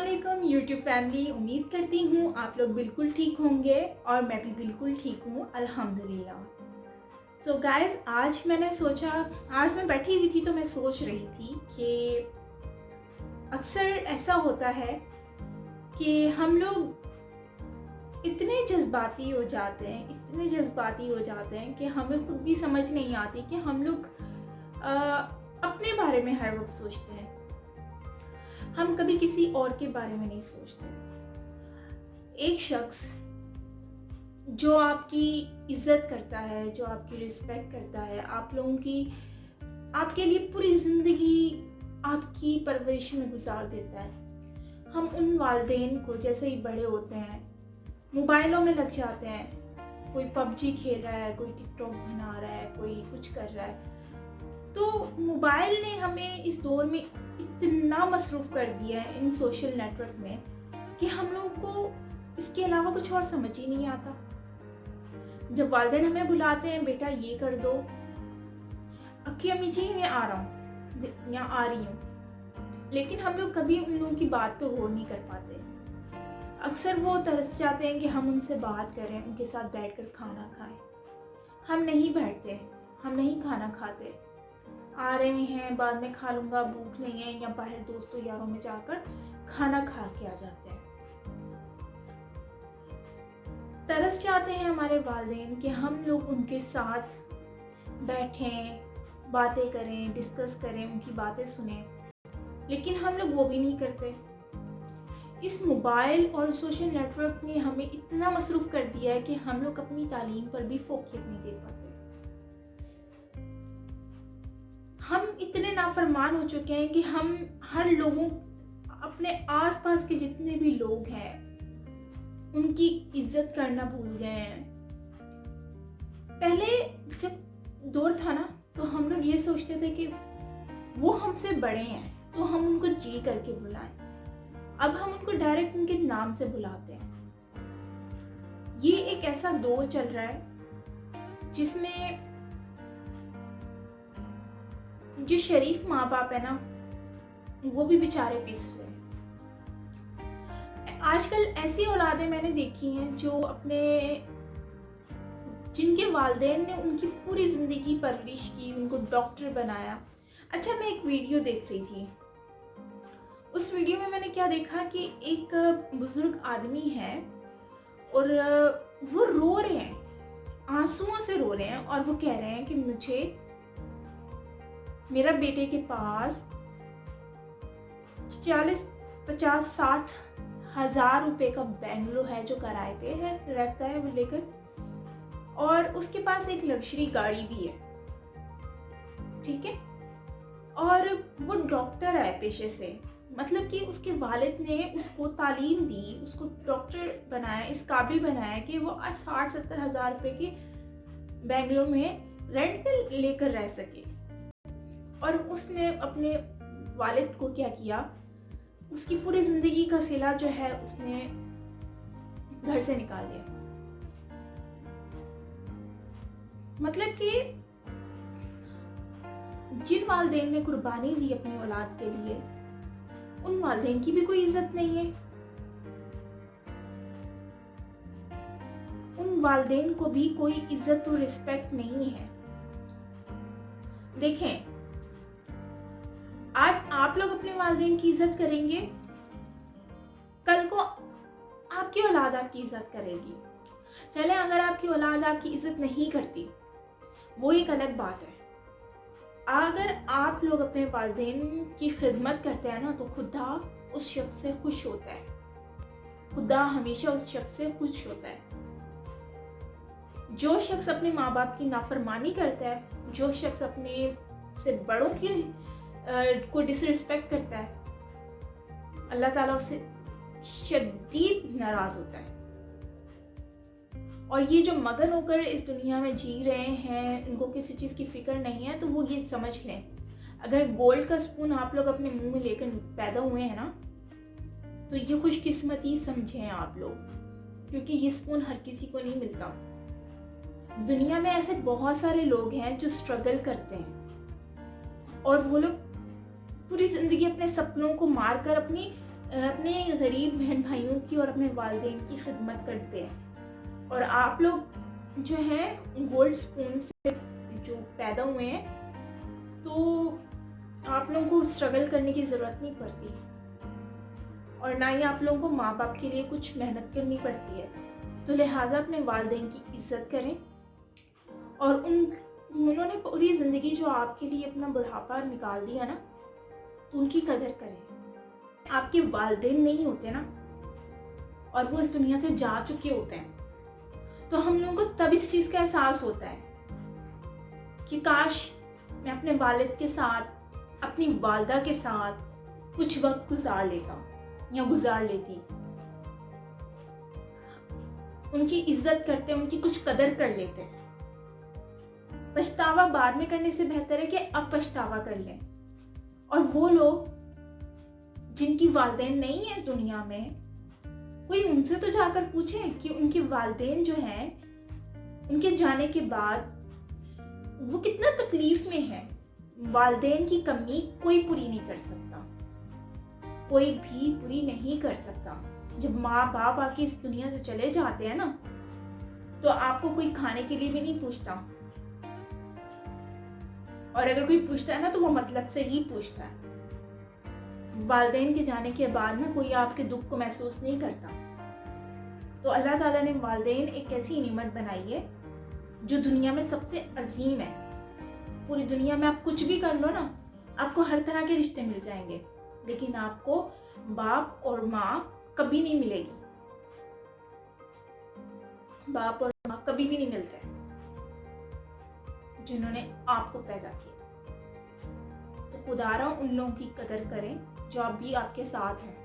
अस्सलामुअलैकुम YouTube family. उम्मीद करती हूँ आप लोग बिल्कुल ठीक होंगे और मैं भी बिल्कुल ठीक हूँ अल्हम्दुलिल्लाह। सो गाइस, आज मैं बैठी हुई थी तो मैं सोच रही थी कि अक्सर ऐसा होता है कि हम लोग इतने जज्बाती हो जाते हैं कि हमें खुद भी समझ नहीं आती कि हम लोग अपने बारे में हर वक्त सोचते हैं, हम कभी किसी और के बारे में नहीं सोचते। एक शख्स जो आपकी इज्जत करता है, जो आपकी रिस्पेक्ट करता है, आप लोगों की आपके लिए पूरी ज़िंदगी आपकी परवरिश में गुजार देता है, हम उन वालिदैन को जैसे ही बड़े होते हैं मोबाइलों में लग जाते हैं। कोई पबजी खेल रहा है, कोई टिकटॉक बना रहा है, कोई कुछ कर रहा है। तो मोबाइल ने हमें इस दौर में इतना मसरूफ़ कर दिया है इन सोशल नेटवर्क में कि हम लोगों को इसके अलावा कुछ और समझ ही नहीं आता। जब वालिदैन हमें बुलाते हैं, बेटा ये कर दो, अक्की अम्मी जी मैं आ रहा हूँ, यहाँ आ रही हूँ, लेकिन हम लोग कभी उन लोगों की बात पे गौर नहीं कर पाते। अक्सर वो तरस जाते हैं कि हम उनसे बात करें, उनके साथ बैठकर खाना खाएं। हम नहीं बैठते, हम नहीं खाना खाते, आ रहे हैं बाद में खा लूँगा, भूख नहीं है, या बाहर दोस्तों यारों में जाकर खाना खा के आ जाते हैं। तरस जाते हैं हमारे वालिदैन कि हम लोग उनके साथ बैठें, बातें करें, डिस्कस करें, उनकी बातें सुनें, लेकिन हम लोग वो भी नहीं करते। इस मोबाइल और सोशल नेटवर्क ने हमें इतना मसरूफ़ कर दिया है कि हम लोग अपनी तालीम पर भी फोकियत नहीं दे पाते। हम इतने नाफरमान हो चुके हैं कि हम हर लोगों, अपने आसपास के जितने भी लोग हैं, उनकी इज्जत करना भूल गए हैं। पहले जब दौर था ना, तो हम लोग ये सोचते थे कि वो हमसे बड़े हैं तो हम उनको जी करके बुलाएं। अब हम उनको डायरेक्ट उनके नाम से बुलाते हैं। ये एक ऐसा दौर चल रहा है जिसमें जो शरीफ माँ बाप है ना, वो भी बेचारे पिस रहे हैं। आजकल ऐसी औलादें मैंने देखी हैं जो जिनके वालिदैन ने उनकी पूरी ज़िंदगी परवरिश की, उनको डॉक्टर बनाया। अच्छा, मैं एक वीडियो देख रही थी, उस वीडियो में मैंने क्या देखा कि एक बुजुर्ग आदमी है और वो रो रहे हैं, आंसुओं से रो रहे हैं, और वो कह रहे हैं कि मेरा बेटे के पास 40, 50, 60 हज़ार रुपए का बेंगलो है जो किराए पे है, रहता है वो लेकर, और उसके पास एक लग्जरी गाड़ी भी है, ठीक है, और वो डॉक्टर है पेशे से। मतलब कि उसके वालिद ने उसको तालीम दी, उसको डॉक्टर बनाया, इस काबिल बनाया कि वो 60-70 हज़ार रुपए के बेंगलो में रेंट पे लेकर रह सके। और उसने अपने वालिद को क्या किया, उसकी पूरी ज़िंदगी का सिला जो है उसने घर से निकाल दिया। मतलब कि जिन वालिदैन ने कुर्बानी दी अपनी औलाद के लिए, उन वालिदैन की भी कोई इज्जत नहीं है। उन वालिदैन को भी कोई इज्जत और रिस्पेक्ट नहीं है। देखें, आज आप लोग अपने वालिदैन की इज्जत करेंगे, कल को आपकी औलाद आपकी इज्जत करेगी। चले अगर आपकी औलाद आपकी इज्जत नहीं करती, वो एक अलग बात है। अगर आप लोग अपने वालिदैन की खिदमत करते हैं ना, तो खुदा उस शख्स से खुश होता है, खुदा हमेशा उस शख्स से खुश होता है। जो शख्स अपने माँ बाप की नाफरमानी करता है, जो शख्स अपने से बड़ों की को डिसरिस्पेक्ट करता है, अल्लाह ताला उससे शदीद नाराज होता है। और ये जो मगन होकर इस दुनिया में जी रहे हैं, इनको किसी चीज़ की फिक्र नहीं है, तो वो ये समझ लें, अगर गोल्ड का स्पून आप लोग अपने मुंह में लेकर पैदा हुए हैं ना, तो ये खुशकिस्मती समझें आप लोग, क्योंकि ये स्पून हर किसी को नहीं मिलता। दुनिया में ऐसे बहुत सारे लोग हैं जो स्ट्रगल करते हैं, और वो लोग पूरी ज़िंदगी अपने सपनों को मारकर अपनी अपने गरीब बहन भाइयों की और अपने वालिदैन की खिदमत करते हैं। और आप लोग जो हैं गोल्ड स्पून से जो पैदा हुए हैं, तो आप लोगों को स्ट्रगल करने की ज़रूरत नहीं पड़ती, और ना ही आप लोगों को माँ बाप के लिए कुछ मेहनत करनी पड़ती है। तो लिहाजा अपने वालिदैन की इज़्ज़त करें, और उन्होंने पूरी ज़िंदगी जो आपके लिए अपना बुढ़ापा निकाल दिया ना, तो उनकी कदर करें। आपके वालिदैन नहीं होते ना, और वो इस दुनिया से जा चुके होते हैं, तो हम लोगों को तब इस चीज़ का एहसास होता है कि काश मैं अपने वालिद के साथ, अपनी वालदा के साथ कुछ वक्त गुजार लेता या गुजार लेती। उनकी इज्जत करते, उनकी कुछ कदर कर लेते हैं। पछतावा बाद में करने से बेहतर है कि अब पछतावा कर लें। और वो लोग जिनकी वालिदैन नहीं है इस दुनिया में, कोई उनसे तो जाकर पूछे कि उनके वालिदैन जो हैं, उनके जाने के बाद वो कितना तकलीफ में है। वालिदैन की कमी कोई पूरी नहीं कर सकता, कोई भी पूरी नहीं कर सकता। जब माँ बाप आके इस दुनिया से चले जाते हैं ना, तो आपको कोई खाने के लिए भी नहीं पूछता, और अगर कोई पूछता है ना तो वो मतलब से ही पूछता है। वालिदैन के जाने के बाद ना कोई आपके दुख को महसूस नहीं करता। तो अल्लाह ताला ने वालिदैन एक ऐसी नेमत बनाई है जो दुनिया में सबसे अजीम है। पूरी दुनिया में आप कुछ भी कर लो ना, आपको हर तरह के रिश्ते मिल जाएंगे, लेकिन आपको बाप और माँ कभी नहीं मिलेगी। बाप और माँ कभी भी नहीं मिलते जिन्होंने आपको पैदा किया। तो खुदारा उन लोगों की कदर करें जो अब भी आपके साथ हैं,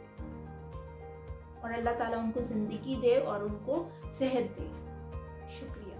और अल्लाह ताला उनको ज़िंदगी दे और उनको सेहत दे। शुक्रिया।